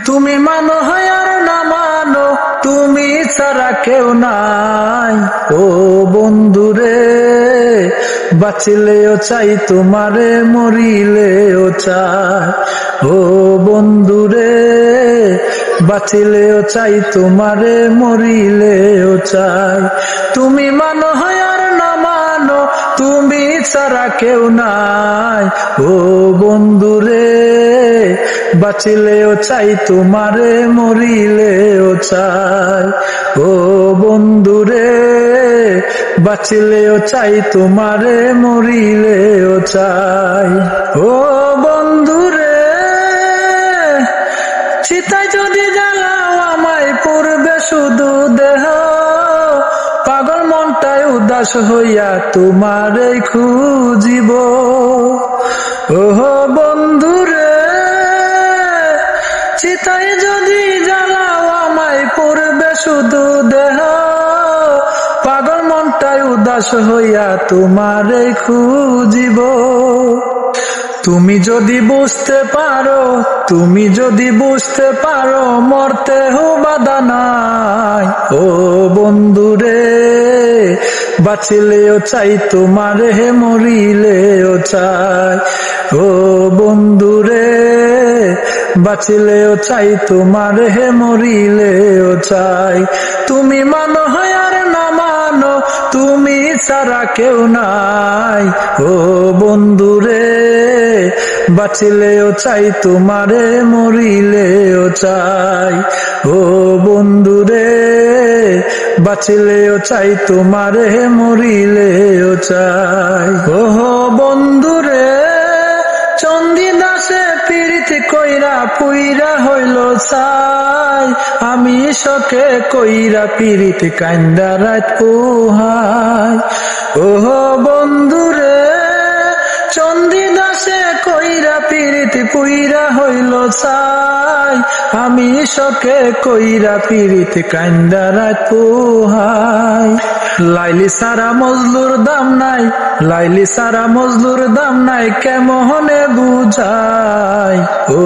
তুমি মানো হয় আর না মানো, তুমি ছাড়া কেউ নাই। ও বন্ধুরে বাঁচিলেও চাই তোমারে, মরিলেও চাই। ও বন্ধুরে বাঁচিলেও চাই তোমারে, মরিলেও চাই। তুমি মানো হয় আর না মানো, তুমি ছাড়া কেউ নাই। ও বন্ধুরে বাঁচিলেও চাই তোমারে, মরিলেও চাই। ও বন্ধুরে বাঁচিলেও চাই তোমারে, মরিলেও চাই। ও বন্ধুরে চিতায় যদি জ্বালাও আমায়, পূর্বে শুধু দেহ, পাগল মনটায় উদাস হইয়া তোমারে খুঁজিব। ওহ বন্ধুরে চিতায় যদি জ্বালাও আমায়, পূর্বে শুধু দেহ, পাগল মনটায় উদাস হইয়া তোমারে খুঁজিব। তুমি যদি বুঝতে পারো, তুমি যদি বুঝতে পারো, মরতেও বাধা নাই। ও বন্ধুরে বাঁচিলেও চাই তোমারে, মরিলেও চাই। ও বন্ধুরে বাঁচিলেও চাই তোমারে, মরিলেও চাই। তুমি মানো হয় আর না মানো, তুমি ছাড়া কেউ নাই। ও বন্ধুরে বাঁচিলেও চাই তোমারে, মরিলেও চাই। ও বন্ধুরে বাঁচিলেও চাই তোমারে, মরিলেও চাই। ওহ বন্ধুরে চন্দি দাসে পীড়িত কইরা পুইরা হইল ছাই, আমি শোকে কইরা পীড়িত কান্দা রাত পোহাই। ওহ বন্ধুরে চন্দি দাসে কইরা পীড়িত পুইরা হইল ছাই, আমি শোকে কইরা পীড়িত কান্দা রাত পোহাই। লাইলি সারা মজলুর দাম নাই, লাইলি সারা মজলুর দাম নাই, কেমনে বুঝাই। ও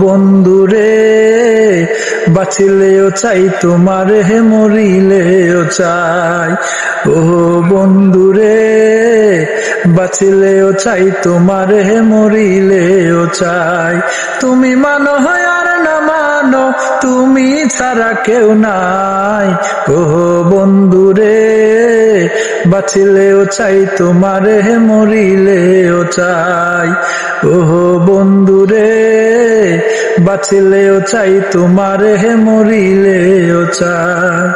বন্ধুরে বাঁচিলেও চাই তোমারে, মরিলেও চাই। ও বন্ধুরে বাঁচিলেও চাই তোমারে, মরিলেও চাই। তুমি মানো হয় আর না মানো, তুমি ছাড়া কেউ নাই। ও বন্ধুরে বাঁচিলেও চাই তোমারে, মরিলেও চাই। ও বন্ধুরে বাঁচিলেও চাই তোমারে, মরিলেও চাই।